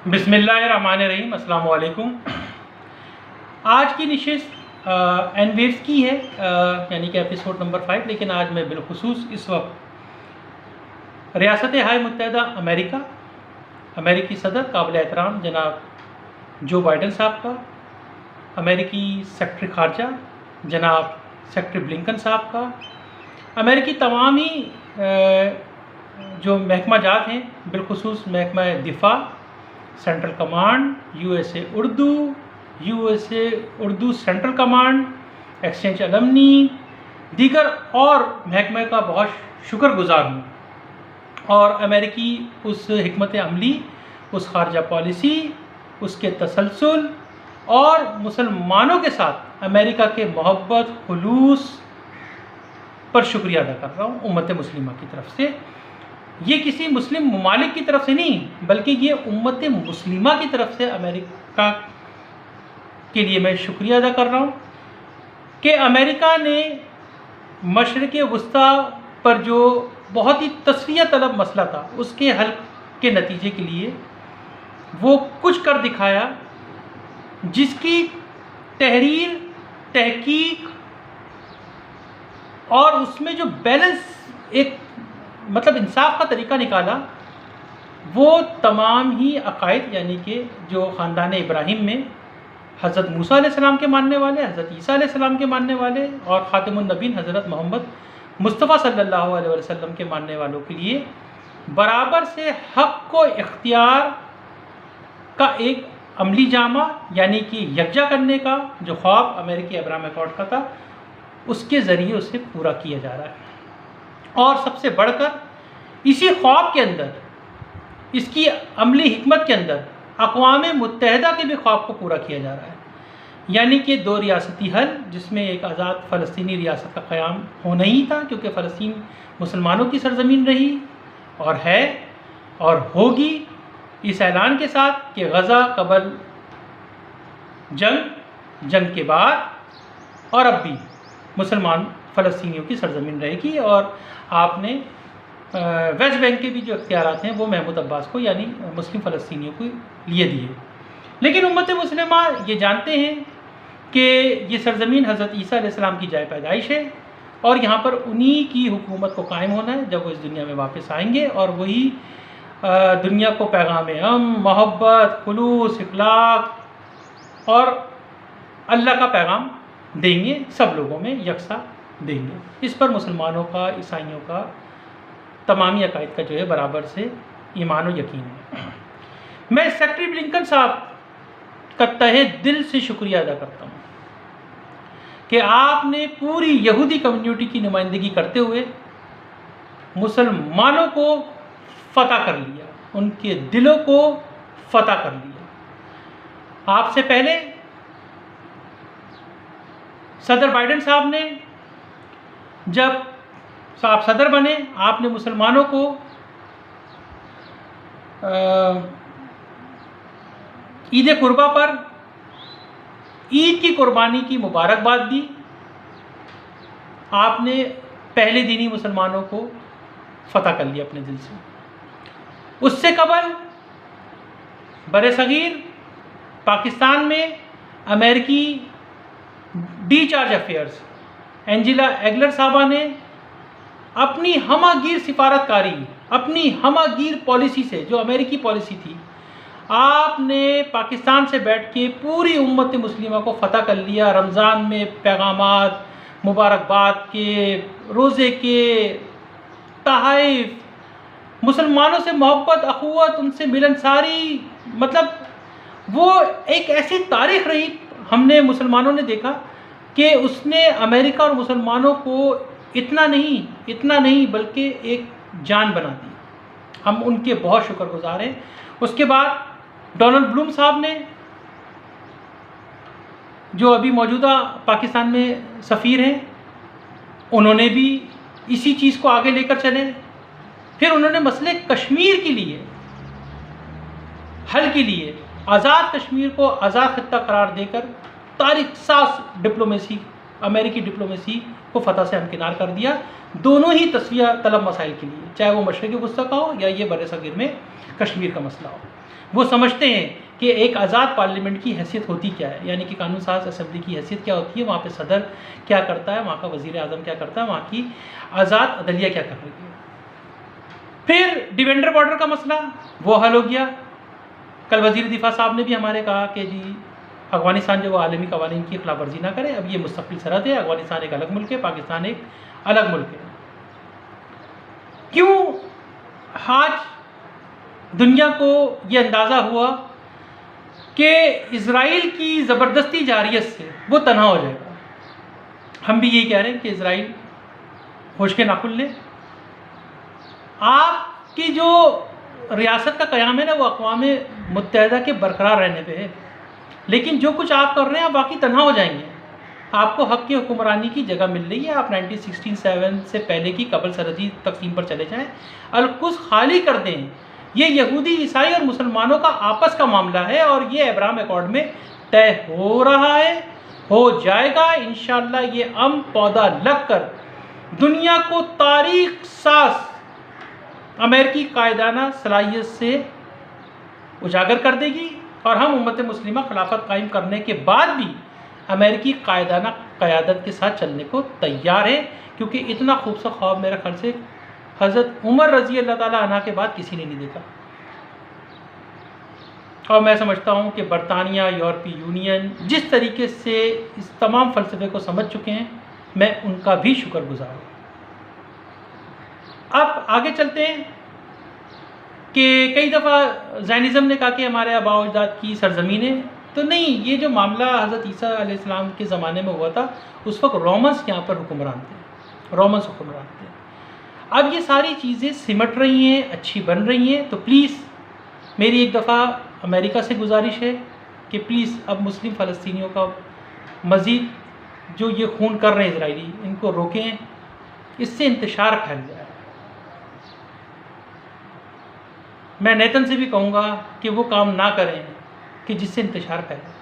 बिस्मिल्लाहिर्रहमानिर्रहीम, अस्सलाम वालेकुम। आज की नशिस्त एनवेव्स की है, यानी कि एपिसोड नंबर 5। लेकिन आज मैं बिलखुसूस इस वक्त रियासत हाय मुत्तहदा अमेरिका, अमेरिकी सदर काबिल एहतराम जनाब जो बाइडन साहब का, अमेरिकी सेक्रेटरी खारजा जनाब सेक्रेटरी ब्लिंकन साहब का, अमेरिकी तमाम ही जो महकमा जात हैं, बिलखुसूस महकमा दिफा, central command, USA Urdu central command, exchange alumni, दीगर और महकमे का बहुत शुक्रगुजार हूँ। और अमेरिकी उस हिकमत अमली, उस खारजा पॉलिसी, उसके तसलसल और मुसलमानों के साथ अमेरिका के मोहब्बत खुलूस पर शुक्रिया अदा कर रहा हूँ उम्मत मुस्लिमा की तरफ से। ये किसी मुस्लिम ममालिक की तरफ से नहीं, बल्कि ये उम्मत मुस्लिमा की तरफ से अमेरिका के लिए मैं शुक्रिया अदा कर रहा हूँ कि अमेरिका ने मशरिक़ वस्ता पर जो बहुत ही तस्फिया तलब मसला था, उसके हल के नतीजे के लिए वो कुछ कर दिखाया जिसकी तहरीर, तहकीक और उसमें जो बैलेंस, एक मतलब इंसाफ का तरीका निकाला, वो तमाम ही अकायद, यानी कि जो ख़ानदान इब्राहिम में हज़रत मूसा अलैहिस्सलाम के मानने वाले, हज़रत ईसा अलैहिस्सलाम के मानने वाले और ख़ातिमुन नबीन हज़रत मोहम्मद मुस्तफ़ा सल्लल्लाहु अलैहि वसल्लम के मानने वालों के लिए बराबर से हक़ को इख्तियार का एक अमली जामा, यानी कि यकजा करने का जो ख्वाब अमेरिकी अब्राहम अकॉर्ड का था, उसके ज़रिए उसे पूरा किया जा रहा है। और सबसे बढ़कर इसी ख्वाब के अंदर, इसकी अमली हिकमत के अंदर अक़वाम मुत्तहदा के भी ख्वाब को पूरा किया जा रहा है, यानी कि 2 रियासती हल, जिसमें एक आज़ाद फ़लस्तीनी रियासत का क़याम होना ही था, क्योंकि फ़लस्तीन मुसलमानों की सरज़मीन रही और है और होगी, इस ऐलान के साथ कि गज़ा कबल जंग के बाद और अब भी मुसलमान फ़लस्तीनियों की सरज़मीन रहेगी। और आपने वेस्ट बैंक के भी जो इख्तियारात हैं वो महमूद अब्बास को, यानी मुस्लिम फ़लस्तीनियों को लिए दिए। लेकिन उम्मत मुस्लिमा ये जानते हैं कि ये सरज़मीन हज़रत ईसा अलैहिस्सलाम की जाए पैदाइश है और यहाँ पर उन्हीं की हुकूमत को कायम होना है जब वो इस दुनिया में वापस आएंगे, और वही दुनिया को पैगाम मोहब्बत, खुलूस, इखलाक और अल्लाह का पैगाम देंगे, सब लोगों में यकसा देंगे। इस पर मुसलमानों का, ईसाइयों का, तमामी अकायद का जो है बराबर से ईमान और यकीन है। मैं सेक्रेटरी ब्लिंकन साहब का तहे दिल से शुक्रिया अदा करता हूँ कि आपने पूरी यहूदी कम्युनिटी की नुमाइंदगी करते हुए मुसलमानों को फ़तह कर लिया, उनके दिलों को फ़तह कर लिया। आपसे पहले सदर बाइडन साहब ने, जब आप सदर बने, आपने मुसलमानों को ईद कुर्बा पर ईद की कुर्बानी की मुबारकबाद दी। आपने पहले दिन ही मुसलमानों को फ़तह कर लिया अपने दिल से। उससे कबल बरसगीर पाकिस्तान में अमेरिकी चार्ज अफेयर्स एंजेला एगलर साहबा ने अपनी हमागीर सिफारतकारी, अपनी हमागीर पॉलिसी से, जो अमेरिकी पॉलिसी थी, आपने पाकिस्तान से बैठ के पूरी उम्मत मुस्लिमा को फ़तह कर लिया। रमज़ान में पैगामात, मुबारकबाद के, रोज़े के, तहाइफ, मुसलमानों से मोहब्बत, अखुवत, उनसे मिलनसारी, मतलब वो एक ऐसी तारीख़ रही। हमने मुसलमानों ने देखा कि उसने अमेरिका और मुसलमानों को इतना नहीं बल्कि एक जान बना दी। हम उनके बहुत शुक्रगुजार हैं। उसके बाद डोनाल्ड ब्लूम साहब ने, जो अभी मौजूदा पाकिस्तान में सफ़ीर हैं, उन्होंने भी इसी चीज़ को आगे लेकर चले। फिर उन्होंने मसले कश्मीर के लिए, हल के लिए आज़ाद कश्मीर को आज़ाद खित्ता करार देकर तारीख साज डिप्लोमेसी अमेरिकी डिप्लोमेसी को फतह से हमकिनार कर दिया, दोनों ही तस्वीर तलब मसाइल के लिए, चाहे वो मशरक़ी वस्ता का हो या ये बरसग़ीर में कश्मीर का मसला हो। वो समझते हैं कि एक आज़ाद पार्लियामेंट की हैसियत होती क्या है, यानी कि कानून साज असम्बली की हैसियत क्या होती है, वहाँ पे सदर क्या करता है, वहाँ का वज़ीर आज़म क्या करता है, वहाँ की आज़ाद अदलिया क्या कर रही है। फिर डिफेंडर बॉर्डर का मसला वो हल हो गया। कल वज़ीर दिफा साहब ने भी हमारे कहा कि जी अफ़गानिस्तान जो वो आलमी कवानीन की खिलाफ वर्जी ना करे, अब ये मुस्तक़िल सरहद है, अफ़गानिस्तान एक अलग मुल्क है, पाकिस्तान एक अलग मुल्क है। क्यों आज दुनिया को ये अंदाज़ा हुआ कि इज़राइल की ज़बरदस्ती जारियत से वो तनहा हो जाएगा। हम भी यही कह रहे हैं कि इज़राइल होश के नाखुन ले। आपकी जो रियासत का क़याम है ना, वो अक़वाम मुत्तहिदा के बरकरार रहने पे है, लेकिन जो कुछ आप कर रहे हैं आप बाकी तनहा हो जाएंगे। आपको हक़ की हुक्मरानी की जगह मिल रही है, आप 1967 से पहले की कबल सरहदी तकसीम पर चले जाएँ, अल-कुद्स खाली कर दें। ये यहूदी, ईसाई और मुसलमानों का आपस का मामला है और ये अब्राहम अकॉर्ड में तय हो रहा है, हो जाएगा इंशाअल्लाह। ये पौधा लग कर दुनिया को तारीख साज अमेरिकी कायदाना सलाहियत से उजागर कर देगी और हम उम्मत मुस्लिमा खिलाफत कायम करने के बाद भी अमेरिकी कायदाना क़यादत के साथ चलने को तैयार है, क्योंकि इतना खूबसूरत ख्वाब मेरे ख्याल से हज़रत उमर रज़ी अल्लाह ताला अन्हा के बाद किसी ने नहीं देखा। और मैं समझता हूँ कि बरतानिया, यूरोपीय यूनियन जिस तरीके से इस तमाम फ़लसफ़े को समझ चुके हैं, मैं उनका भी शुक्रगुज़ार हूँ। अब आगे चलते हैं कि कई दफ़ा ज़ैनिज़्म ने कहा कि हमारे आबा अजदाद की सरज़मीन है, तो नहीं, ये जो मामला हज़रत ईसा अलैहिस्सलाम के ज़माने में हुआ था, उस वक्त रोमन्स यहाँ पर हुक्मरान थे, रोमन्स हुक्मरान थे। अब ये सारी चीज़ें सिमट रही हैं, अच्छी बन रही हैं, तो प्लीज़ मेरी एक दफ़ा अमेरिका से गुजारिश है कि प्लीज़ अब मुस्लिम फ़लस्तीनियों का मज़ीद जो ये खून कर रहे हैं इजरायली, इनको रोकें, इससे इंतशार फैल जाए। मैं नेतन से भी कहूँगा कि वो काम ना करें कि जिससे इंतशार फैले।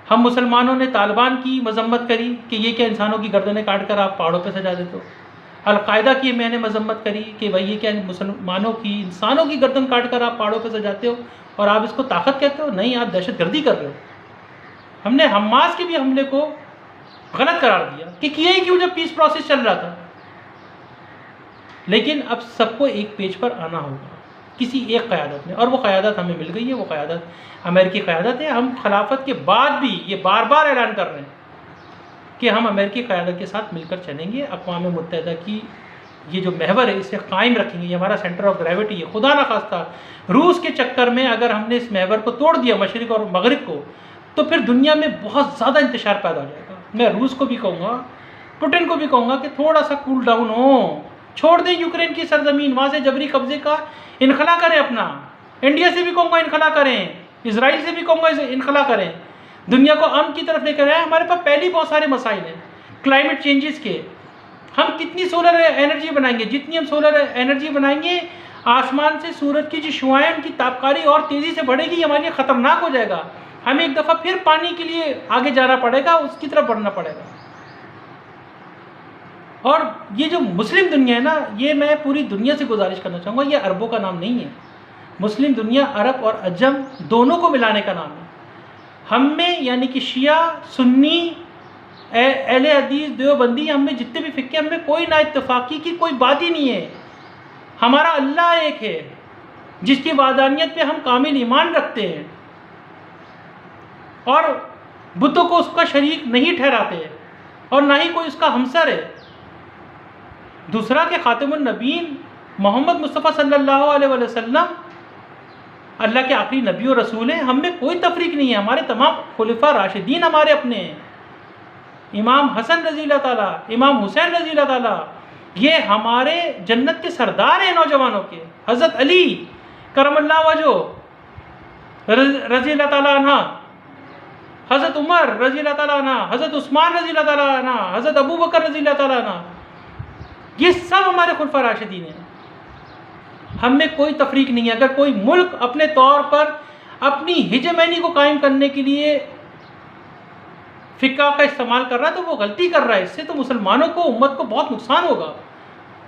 हम मुसलमानों ने तालिबान की मजम्मत करी कि ये क्या इंसानों की गर्दनें काट कर आप पहाड़ों पे सजा देते हो। अलकायदा की मैंने मजम्मत करी कि भाई ये क्या मुसलमानों की, इंसानों की गर्दन काट कर आप पहाड़ों पे सजाते हो और आप इसको ताकत कहते हो। नहीं, आप दहशतगर्दी कर रहे हो। हमने हमास के भी हमले को गलत करार दिया कि किया ही क्यों जब पीस प्रोसेस चल रहा था। लेकिन अब सबको एक पेज पर आना होगा किसी एक क़यादत में, और वो क़यादत हमें मिल गई है। वो क़यादत अमेरिकी क़यादत है। हम खिलाफत के बाद भी ये बार बार ऐलान कर रहे हैं कि हम अमेरिकी क़यादत के साथ मिलकर चलेंगे। अक़वाम मुत्तहिदा की ये जो महवर है इसे कायम रखेंगे, ये हमारा सेंटर ऑफ ग्रेविटी है। खुदा न खास्ता रूस के चक्कर में अगर हमने इस महवर को तोड़ दिया, मशरिक़ और मगरिब को, तो फिर दुनिया में बहुत ज़्यादा इंतशार पैदा हो जाएगा। मैं रूस को भी कहूँगा, पुतिन को भी कहूँगा कि थोड़ा सा कूल डाउन हो, छोड़ दें यूक्रेन की सरजमीन, वहाँ से जबरी कब्जे का इनखला करें अपना। इंडिया से भी कहूँगा इनखला करें, इजराइल से भी कहूँगा इनखला करें, दुनिया को अमन की तरफ लेकर आए। हमारे पास पहले ही बहुत सारे मसाइल हैं क्लाइमेट चेंजेस के। हम कितनी सोलर एनर्जी बनाएंगे, जितनी हम सोलर एनर्जी बनाएंगे, आसमान से सूरज की जो शुआएँ उनकी तापकारी और तेज़ी से बढ़ेगी, हमारे लिए ख़तरनाक हो जाएगा। हमें एक दफ़ा फिर पानी के लिए आगे जाना पड़ेगा, उसकी तरफ बढ़ना पड़ेगा। और ये जो मुस्लिम दुनिया है ना, ये मैं पूरी दुनिया से गुजारिश करना चाहूँगा, ये अरबों का नाम नहीं है। मुस्लिम दुनिया अरब और अजम दोनों को मिलाने का नाम है। हम में यानी कि शिया, सुन्नी, अहले हदीस, देवबंदी, हम में जितने भी फ़िक्के, हम में कोई ना इत्तफाक़ी की कोई बात ही नहीं है। हमारा अल्लाह एक है जिसकी वादानियत पे हम कामिल ईमान रखते हैं और बुतों को उसका शरीक नहीं ठहराते और ना ही कोई उसका हमसर है। दूसरा कि खातिमुन नबीन मोहम्मद मुस्तफ़ा सल्लल्लाहु अलैहि वसल्लम अल्लाह के आखिरी नबी और रसूल हैं। हम में कोई तफरीक नहीं है। हमारे तमाम खुलफा राशिदीन हमारे अपने हैं। इमाम हसन रज़ी अल्लाह ताला, इमाम हुसैन रज़ी अल्लाह ताला, ये हमारे जन्नत के सरदार हैं नौजवानों के। हज़रत अली करमल्लाहु वजहो रज़ी अल्लाह ताला अन्हा, हज़रत उमर रज़ी अल्लाह ताला अन्हा, हज़रत उस्मान रज़ी अल्लाह ताला अन्हा, हज़रत अबू बकर रज़ी अल्लाह ताला अन्हा, ये सब हमारे खुलफा राशिदीन हैं। हम में कोई तफरीक नहीं है। अगर कोई मुल्क अपने तौर पर अपनी हिजमैनी को कायम करने के लिए फ़िक़्ह का इस्तेमाल कर रहा है तो वो गलती कर रहा है। इससे तो मुसलमानों को, उम्मत को बहुत नुकसान होगा।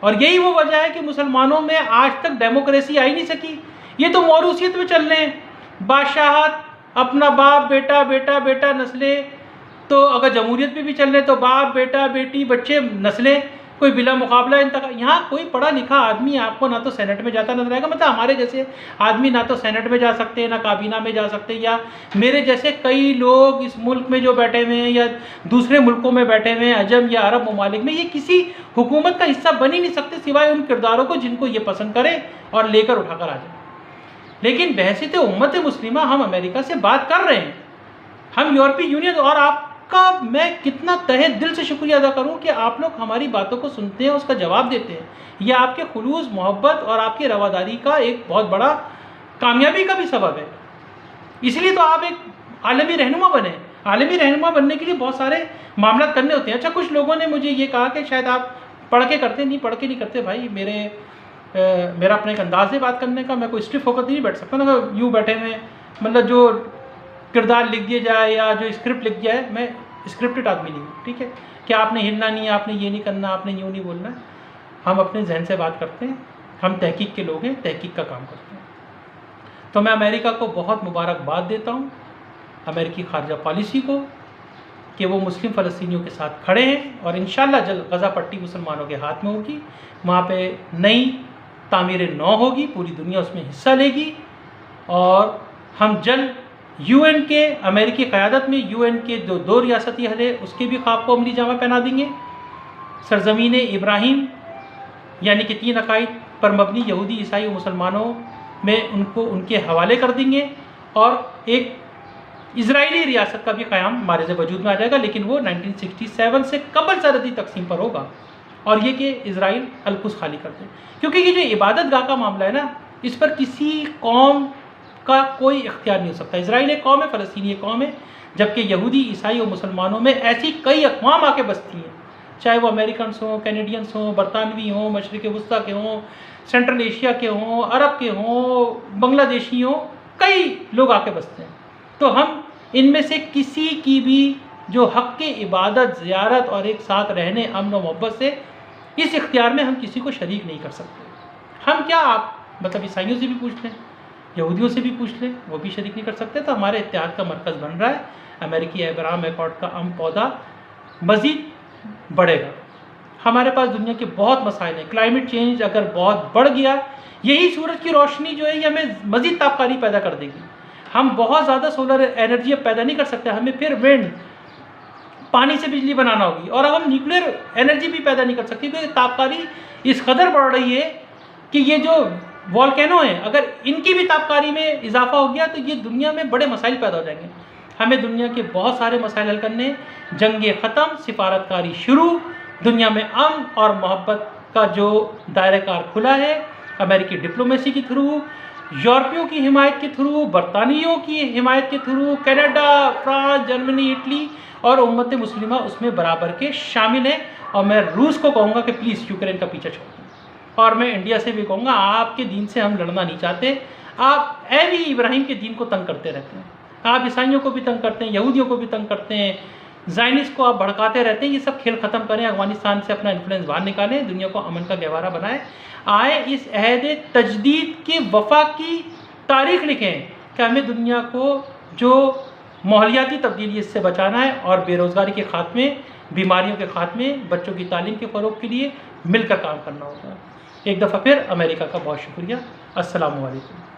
और यही वो वजह है कि मुसलमानों में आज तक डेमोक्रेसी आई नहीं सकी। ये तो मौरूसियत में चल रहे हैं, बादशाहत, अपना बाप बेटा बेटा बेटा नस्लें। तो अगर जमहूरियत पे भी चल रहे तो बाप बेटा बेटी बच्चे नस्लें, कोई बिला मुकाबला इन तक। यहाँ कोई पढ़ा लिखा आदमी आपको ना तो सेनेट में जाता नजर आएगा, मतलब हमारे जैसे आदमी ना तो सेनेट में जा सकते हैं, ना काबीना में जा सकते हैं, या मेरे जैसे कई लोग इस मुल्क में जो बैठे हुए हैं या दूसरे मुल्कों में बैठे हुए हैं, अजम या अरब ममालिक में, ये किसी हुकूमत का हिस्सा बन ही नहीं सकते सिवाय उन किरदारों को जिनको ये पसंद करें और लेकर उठाकर आ जाए। लेकिन बहसीत उम्मत मुस्लिमा हम अमेरिका से बात कर रहे हैं, हम यूरोपीय यूनियन, और आपका मैं कितना तहे दिल से शुक्रिया अदा करूं कि आप लोग हमारी बातों को सुनते हैं, उसका जवाब देते हैं। यह आपके खुलूस, मोहब्बत और आपकी रवादारी का एक बहुत बड़ा कामयाबी का भी सबब है। इसलिए तो आप एक आलमी रहनुमा बने। आलमी रहनुमा बनने के लिए बहुत सारे मामला करने होते हैं। अच्छा, कुछ लोगों ने मुझे ये कहा कि शायद आप पढ़ के करते, नहीं पढ़ के नहीं करते भाई। मेरा अपना एक अंदाज है बात करने का, मैं कोई स्टिफ होकर नहीं बैठ सकता ना, यूँ बैठे में मतलब जो किरदार लिख दिया जाए या जो स्क्रिप्ट लिख दिया है, मैं स्क्रिप्टेड आदमी नहीं हूँ, ठीक है। कि आपने हिलना नहीं है, आपने ये नहीं करना, आपने यूँ नहीं बोलना है। हम अपने जहन से बात करते हैं, हम तहकीक के लोग हैं, तहकीक का काम करते हैं। तो मैं अमेरिका को बहुत मुबारकबाद देता हूँ, अमेरिकी खारजा पॉलिसी को, कि वो मुस्लिम फ़लस्तीनियों के साथ खड़े हैं। और इंशाअल्लाह जल्द गज़ा पट्टी मुसलमानों के हाथ में होगी, वहाँ पे नई तामीर नौ होगी, पूरी दुनिया उसमें हिस्सा लेगी। और हम जल्द यूएन के, अमेरिकी क़यादत में यूएन के जो 2 रियासती हल है उसके भी ख्वाब को अमली जामा पहना देंगे। सरज़मीन इब्राहीम यानी कि 3 अकायद पर मबनी यहूदी, ईसाई और मुसलमानों में उनको उनके हवाले कर देंगे। और एक इजरायली रियासत का भी क़याम मारिज़ वजूद में आ जाएगा, लेकिन वो 1967 से कबल सरहदी तकसीम पर होगा। और ये कि इजराइल अल-कुद्स खाली कर दे, क्योंकि ये जो इबादत गाह का मामला है ना, इस पर किसी कौम का कोई इख्तियार नहीं हो सकता। इजराइल एक कौम है, फ़लस्तीनी एक कौम है, जबकि यहूदी, ईसाई और मुसलमानों में ऐसी कई अक़वाम आके बसती हैं, चाहे वो अमेरिकन्स हों, कैनेडियंस हों, बरतानवी हों, मशरिक़ वुस्ता के हों, सेंट्रल एशिया के हों, अरब के हों, बांग्लादेशी हों, कई लोग आके बसते हैं। तो हम इनमें से किसी की भी जो हक़ की इबादत, ज़ियारत और एक साथ रहने, अमन व मोहब्बत से, इस इख्तियार में हम किसी को शरीक नहीं कर सकते। हम क्या, आप मतलब ईसाइयों से भी पूछ लें, यहूदियों से भी पूछ लें, वो भी शरीक नहीं कर सकते। तो हमारे इत्तेहाद का मरकज़ बन रहा है अमेरिकी अब्राहम एकॉर्ड का पौधा मज़ीद बढ़ेगा। हमारे पास दुनिया के बहुत मसाइल हैं। क्लाइमेट चेंज अगर बहुत बढ़ गया, यही सूरज की रोशनी जो है ये हमें मज़ीद तापकारी पैदा कर देगी। हम बहुत ज़्यादा सोलर एनर्जी अब पैदा नहीं कर सकते, हमें फिर विंड, पानी से बिजली बनाना होगी। और अब हम न्यूक्लियर एनर्जी भी पैदा नहीं कर सकते, क्योंकि तापकारी इस कदर बढ़ रही है कि ये जो वॉल्केनो हैं, अगर इनकी भी तापकारी में इजाफा हो गया तो ये दुनिया में बड़े मसाइल पैदा हो जाएंगे। हमें दुनिया के बहुत सारे मसाइल हल करने, जंगे ख़त्म, सिफारतकारी शुरू, दुनिया में अमन और मोहब्बत का जो दायरेकार खुला है, अमेरिकी डिप्लोमेसी के थ्रू, यूरोपियों की हिमायत के थ्रू, बरतानियों की हिमायत के through, Canada, France, Germany, Italy और उम्मत मुस्लिमा उसमें बराबर के शामिल हैं। और मैं रूस को कहूँगा कि प्लीज़ यूक्रेन का पीछा छोड़ दें। और मैं इंडिया से भी कहूँगा, आपके दीन से हम लड़ना नहीं चाहते। आप भी इब्राहिम के दीन को तंग करते रहते हैं, आप ईसाइयों को भी तंग करते हैं, यहूदियों को भी तंग करते हैं, ज़ायनिस्ट को आप भड़काते रहते हैं। ये सब खेल ख़त्म करें, अफ़गानिस्तान से अपना इन्फ्लुएंस बाहर निकालें, दुनिया को अमन का गहवारा बनाएं, आए इस अहद तजदीद के वफ़ा की तारीख़ लिखें कि हमें दुनिया को जो माहौलियाती तब्दीली इससे बचाना है और बेरोज़गारी के ख़ात्मे, बीमारियों के ख़ात्मे, बच्चों की तालीम के फ़रोग़ के लिए मिलकर काम करना होगा। एक दफ़ा फिर अमेरिका का बहुत शुक्रिया। अस्सलामु अलैकुम।